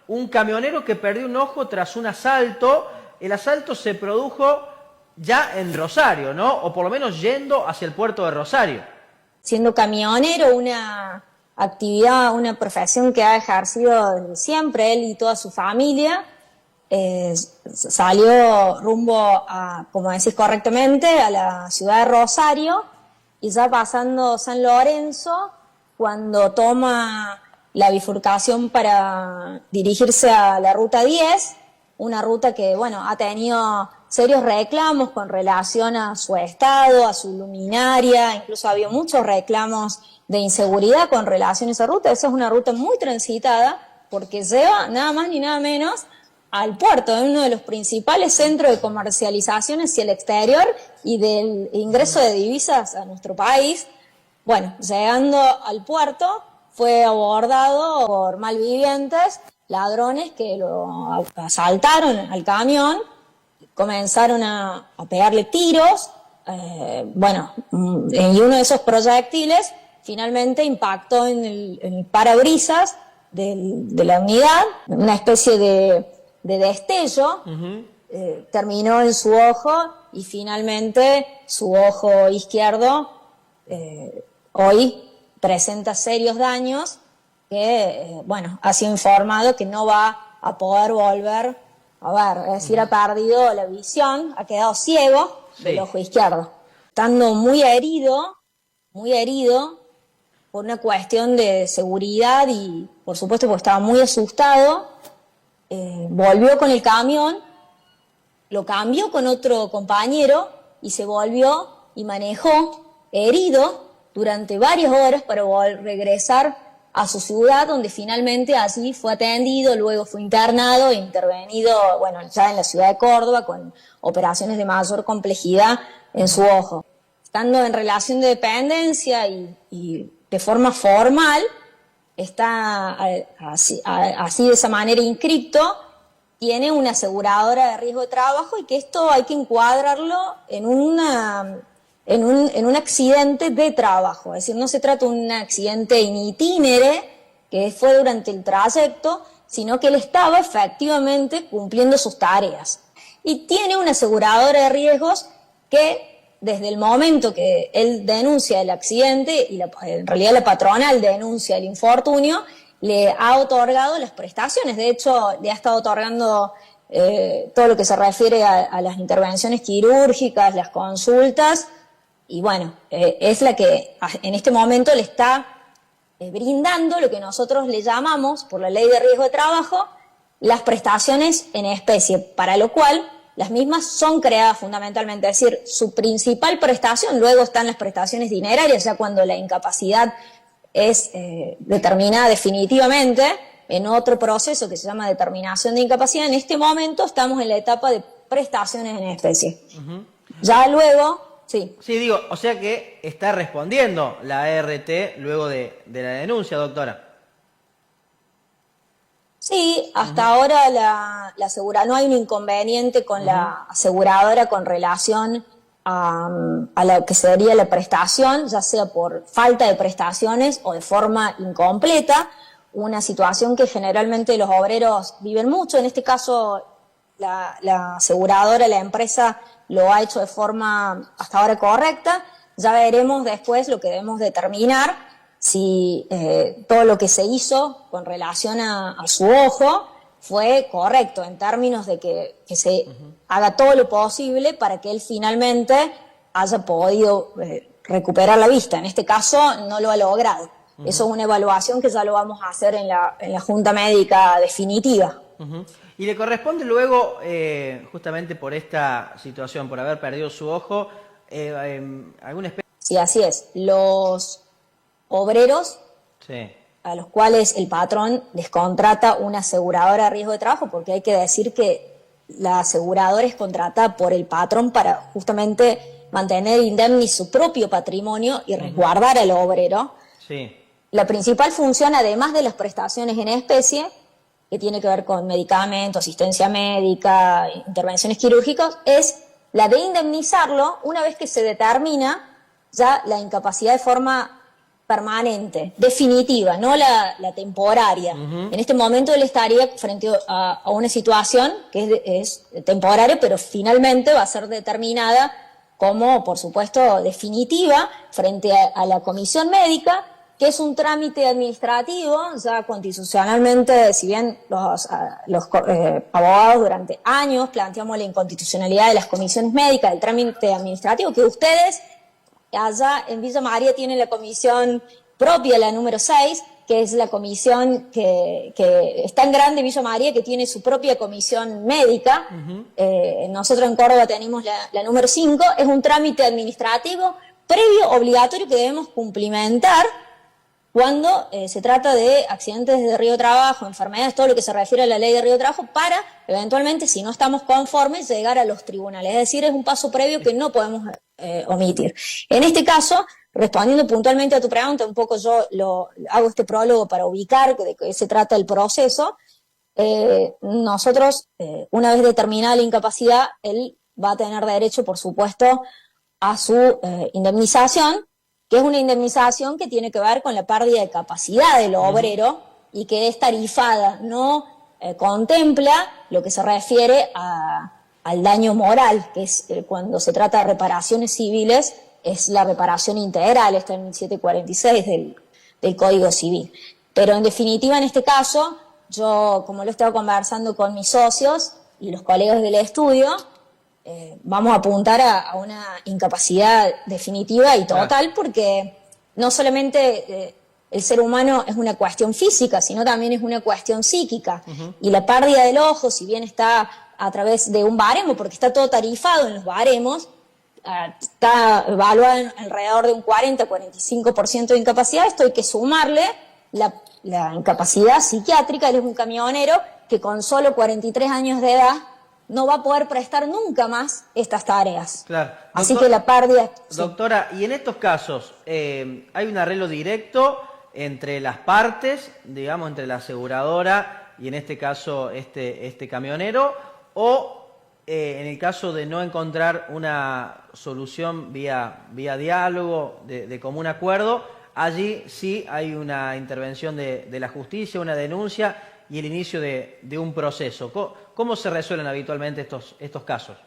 un camionero que perdió un ojo tras un asalto. El asalto se produjo ya en Rosario, ¿no? O por lo menos yendo hacia el puerto de Rosario. Siendo camionero, una actividad, una profesión que ha ejercido desde siempre él y toda su familia, salió rumbo a, como decís correctamente, a la ciudad de Rosario, y ya pasando San Lorenzo, cuando toma la bifurcación para dirigirse a la Ruta 10, una ruta que, bueno, ha tenido serios reclamos con relación a su estado, a su luminaria, incluso había muchos reclamos de inseguridad con relación a esa ruta. Esa es una ruta muy transitada porque lleva nada más ni nada menos al puerto, es uno de los principales centros de comercialización hacia el exterior y del ingreso de divisas a nuestro país. Bueno, llegando al puerto fue abordado por malvivientes, ladrones que lo asaltaron al camión, comenzaron a pegarle tiros, y uno de esos proyectiles finalmente impactó en el parabrisas de la unidad, una especie de destello, terminó en su ojo y finalmente su ojo izquierdo hoy presenta serios daños que, ha sido informado que no va a poder volver a ver, es decir, ha perdido la visión, ha quedado ciego del ojo izquierdo, estando muy herido por una cuestión de seguridad y, por supuesto, porque estaba muy asustado. Volvió con el camión, lo cambió con otro compañero y se volvió y manejó herido durante varias horas para regresar a su ciudad, donde finalmente así fue atendido, luego fue internado e intervenido, ya en la ciudad de Córdoba con operaciones de mayor complejidad en su ojo. Estando en relación de dependencia y de forma formal, está así de esa manera inscripto, tiene una aseguradora de riesgo de trabajo y que esto hay que encuadrarlo en un accidente de trabajo, es decir, no se trata de un accidente in itinere que fue durante el trayecto, sino que él estaba efectivamente cumpliendo sus tareas. Y tiene una aseguradora de riesgos que desde el momento que él denuncia el accidente, y en realidad la patronal denuncia el infortunio, le ha otorgado las prestaciones. De hecho, le ha estado otorgando todo lo que se refiere a las intervenciones quirúrgicas, las consultas, y es la que en este momento le está brindando lo que nosotros le llamamos, por la ley de riesgo de trabajo, las prestaciones en especie, para lo cual las mismas son creadas fundamentalmente, es decir, su principal prestación, luego están las prestaciones dinerarias, ya cuando la incapacidad es determinada definitivamente en otro proceso que se llama determinación de incapacidad. En este momento estamos en la etapa de prestaciones en especie. Ya luego, sí. Sí, digo, o sea que está respondiendo la ART luego de la denuncia, doctora. Sí, hasta ahora la aseguradora, no hay un inconveniente con la aseguradora con relación a lo que sería la prestación, ya sea por falta de prestaciones o de forma incompleta, una situación que generalmente los obreros viven mucho. En este caso, la aseguradora, la empresa, lo ha hecho de forma hasta ahora correcta. Ya veremos después lo que debemos determinar, si todo lo que se hizo con relación a su ojo fue correcto en términos de que se haga todo lo posible para que él finalmente haya podido recuperar la vista. En este caso no lo ha logrado. Eso es una evaluación que ya lo vamos a hacer en la Junta Médica definitiva. Y le corresponde luego, justamente por esta situación, por haber perdido su ojo, alguna especie... Sí, así es. Los obreros, sí, a los cuales el patrón les contrata una aseguradora de riesgo de trabajo, porque hay que decir que la aseguradora es contratada por el patrón para justamente mantener indemnis su propio patrimonio y resguardar al obrero. Sí. La principal función, además de las prestaciones en especie, que tiene que ver con medicamentos, asistencia médica, intervenciones quirúrgicas, es la de indemnizarlo una vez que se determina ya la incapacidad de forma permanente, definitiva, no la temporaria. En este momento él estaría frente a una situación que es temporaria, pero finalmente va a ser determinada como, por supuesto, definitiva frente a la comisión médica, que es un trámite administrativo, ya constitucionalmente, si bien los abogados durante años planteamos la inconstitucionalidad de las comisiones médicas, el trámite administrativo, que ustedes allá en Villa María tienen la comisión propia, la número 6, que es la comisión que es tan grande Villa María que tiene su propia comisión médica. Nosotros en Córdoba tenemos la número 5, es un trámite administrativo previo obligatorio que debemos cumplimentar cuando se trata de accidentes de Río de Trabajo, enfermedades, todo lo que se refiere a la ley de Río de Trabajo, para eventualmente, si no estamos conformes, llegar a los tribunales. Es decir, es un paso previo que no podemos omitir. En este caso, respondiendo puntualmente a tu pregunta, un poco yo hago este prólogo para ubicar de qué se trata el proceso. Nosotros, una vez determinada la incapacidad, él va a tener derecho, por supuesto, a su indemnización, que es una indemnización que tiene que ver con la pérdida de capacidad del obrero y que es tarifada, no contempla lo que se refiere al daño moral, que es cuando se trata de reparaciones civiles, es la reparación integral, está en el 746 del Código Civil. Pero en definitiva, en este caso, yo, como lo he estado conversando con mis socios y los colegas del estudio, vamos a apuntar a una incapacidad definitiva y total, porque no solamente el ser humano es una cuestión física, sino también es una cuestión psíquica. Y la pérdida del ojo, si bien está a través de un baremo, porque está todo tarifado en los baremos, está evaluado en alrededor de un 40-45% de incapacidad, esto hay que sumarle la incapacidad psiquiátrica. Él es un camionero que con solo 43 años de edad no va a poder prestar nunca más estas tareas. Claro. Así que la pérdida... Doctora, y en estos casos, ¿hay un arreglo directo entre las partes, digamos, entre la aseguradora y en este caso este camionero, o en el caso de no encontrar una solución vía diálogo, de común acuerdo, allí sí hay una intervención de la justicia, una denuncia y el inicio de un proceso? ¿Cómo se resuelven habitualmente estos casos?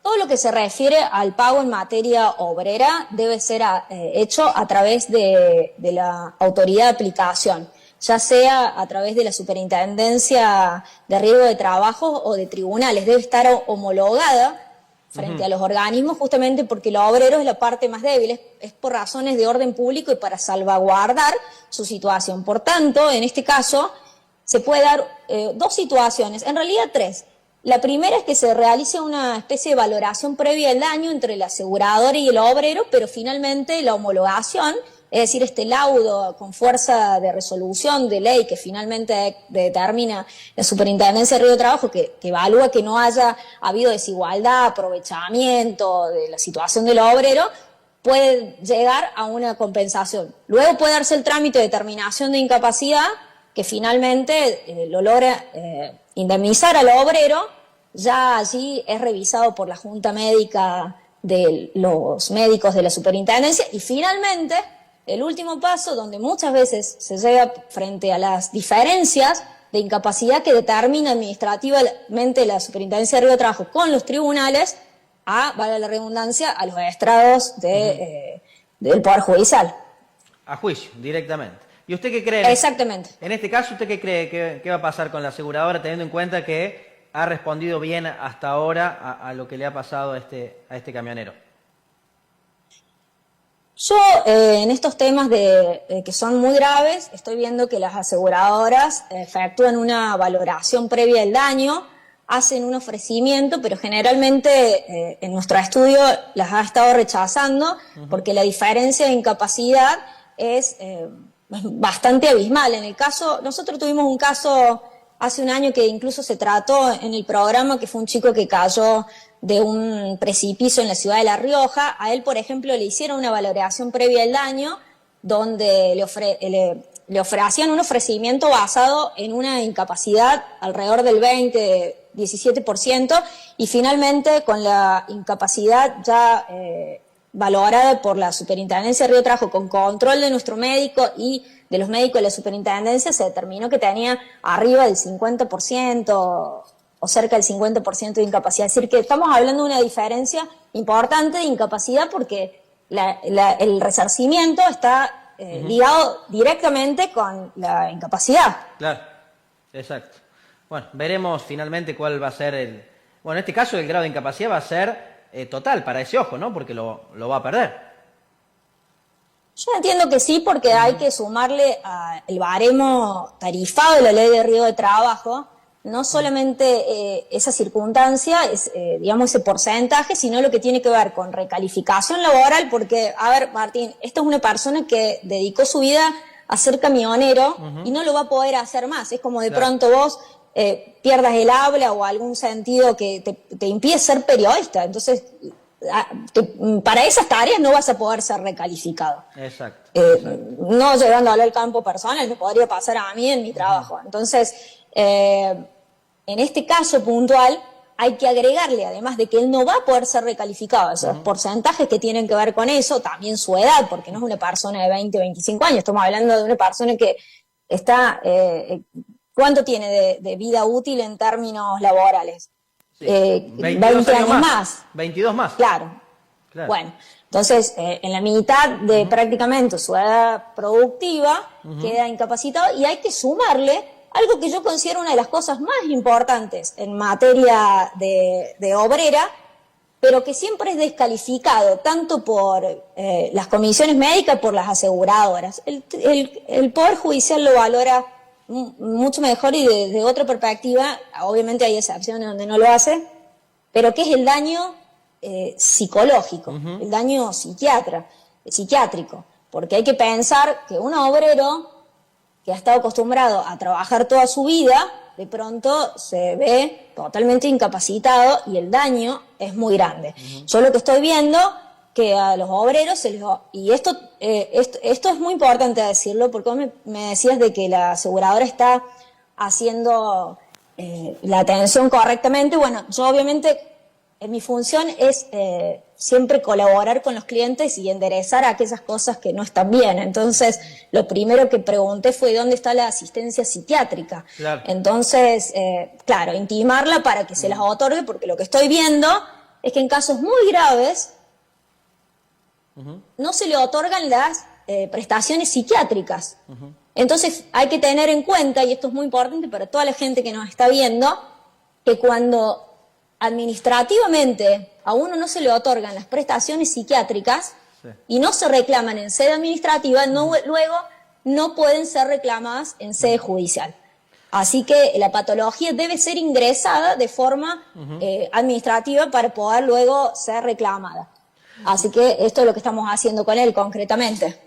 Todo lo que se refiere al pago en materia obrera debe ser hecho a través de la autoridad de aplicación, ya sea a través de la Superintendencia de Riesgo de Trabajo o de tribunales. Debe estar homologada frente a los organismos, justamente porque el obrero es la parte más débil, es por razones de orden público y para salvaguardar su situación. Por tanto, en este caso, se puede dar dos situaciones, en realidad tres. La primera es que se realice una especie de valoración previa del daño entre el asegurador y el obrero, pero finalmente la homologación, es decir, este laudo con fuerza de resolución de ley que finalmente determina la Superintendencia de Río de Trabajo, que evalúa que no haya habido desigualdad, aprovechamiento de la situación del obrero, puede llegar a una compensación. Luego puede darse el trámite de determinación de incapacidad, que finalmente lo logra indemnizar al obrero. Ya allí es revisado por la Junta Médica de los médicos de la Superintendencia, y finalmente el último paso, donde muchas veces se llega frente a las diferencias de incapacidad que determina administrativamente la Superintendencia de Río de Trabajo con los tribunales, vale la redundancia, a los estrados del Poder Judicial. A juicio, directamente. ¿Y usted qué cree? Exactamente. En este caso, ¿usted qué cree que va a pasar con la aseguradora, teniendo en cuenta que ha respondido bien hasta ahora a lo que le ha pasado a este camionero? Yo, en estos temas que son muy graves, estoy viendo que las aseguradoras efectúan una valoración previa del daño, hacen un ofrecimiento, pero generalmente en nuestro estudio las ha estado rechazando, porque la diferencia de incapacidad es bastante abismal. En el caso, nosotros tuvimos un caso hace un año que incluso se trató en el programa, que fue un chico que cayó de un precipicio en la ciudad de La Rioja. A él, por ejemplo, le hicieron una valoración previa del daño, donde le ofrecían un ofrecimiento basado en una incapacidad alrededor del 17%, y finalmente con la incapacidad ya valorada por la Superintendencia de Río Trajo con control de nuestro médico y de los médicos de la Superintendencia, se determinó que tenía arriba del 50% o cerca del 50% de incapacidad. Es decir, que estamos hablando de una diferencia importante de incapacidad porque el resarcimiento está ligado directamente con la incapacidad. Claro, exacto. Bueno, veremos finalmente cuál va a ser Bueno, en este caso el grado de incapacidad va a ser total para ese ojo, ¿no? Porque lo va a perder. Yo entiendo que sí, porque hay que sumarle el baremo tarifado de la Ley de Riesgo de Trabajo, no solamente esa circunstancia, digamos ese porcentaje, sino lo que tiene que ver con recalificación laboral, porque, a ver, Martín, esta es una persona que dedicó su vida a ser camionero y no lo va a poder hacer más. Es como de pronto vos pierdas el habla o algún sentido que te impide ser periodista. Entonces, para esas tareas no vas a poder ser recalificado. Exacto. No llegando al campo personal, me podría pasar a mí en mi trabajo. Entonces, en este caso puntual, hay que agregarle, además de que él no va a poder ser recalificado, esos porcentajes que tienen que ver con eso, también su edad, porque no es una persona de 20, 25 años, estamos hablando de una persona que está... ¿Cuánto tiene de vida útil en términos laborales? Sí. 20 años más. 22 más. Claro. Bueno, entonces en la mitad de prácticamente su edad productiva queda incapacitado y hay que sumarle algo que yo considero una de las cosas más importantes en materia de obrera, pero que siempre es descalificado tanto por las comisiones médicas, por las aseguradoras. El Poder Judicial lo valora mucho mejor y de otra perspectiva, obviamente hay excepciones donde no lo hace, pero que es el daño psicológico, el daño psiquiátrico, porque hay que pensar que un obrero que ha estado acostumbrado a trabajar toda su vida, de pronto se ve totalmente incapacitado y el daño es muy grande. Yo lo que estoy viendo que a los obreros y esto es muy importante decirlo, porque vos me decías de que la aseguradora está haciendo la atención correctamente. Bueno, yo obviamente mi función es siempre colaborar con los clientes y enderezar aquellas cosas que no están bien. Entonces, lo primero que pregunté fue ¿dónde está la asistencia psiquiátrica? Claro. Entonces, claro, intimarla para que se las otorgue, porque lo que estoy viendo es que en casos muy graves no se le otorgan las prestaciones psiquiátricas. Entonces hay que tener en cuenta, y esto es muy importante para toda la gente que nos está viendo, que cuando administrativamente a uno no se le otorgan las prestaciones psiquiátricas y no se reclaman en sede administrativa, luego no pueden ser reclamadas en sede judicial. Así que la patología debe ser ingresada de forma administrativa para poder luego ser reclamada. Así que esto es lo que estamos haciendo con él concretamente.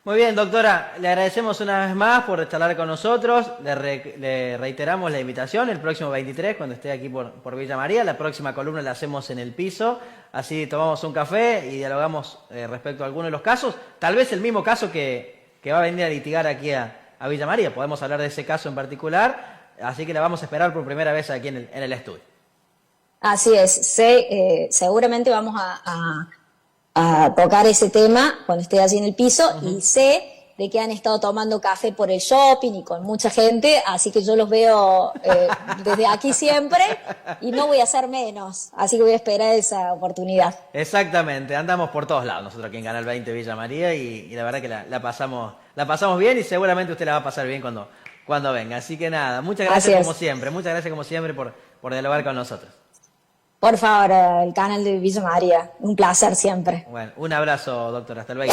Muy bien, doctora, le agradecemos una vez más por charlar con nosotros, le reiteramos la invitación el próximo 23 cuando esté aquí por Villa María, la próxima columna la hacemos en el piso, así tomamos un café y dialogamos respecto a algunos de los casos, tal vez el mismo caso que va a venir a litigar aquí a Villa María, podemos hablar de ese caso en particular, así que la vamos a esperar por primera vez aquí en el estudio. Así es, seguramente vamos a tocar ese tema cuando esté allí en el piso y sé de que han estado tomando café por el shopping y con mucha gente, así que yo los veo desde aquí siempre y no voy a hacer menos, así que voy a esperar esa oportunidad. Exactamente, andamos por todos lados nosotros aquí en Canal 20 Villa María y la verdad que la pasamos bien y seguramente usted la va a pasar bien cuando venga, así que nada, muchas gracias como siempre por dialogar con nosotros. Por favor, el canal de Villa María. Un placer siempre. Bueno, un abrazo, doctor. Hasta luego.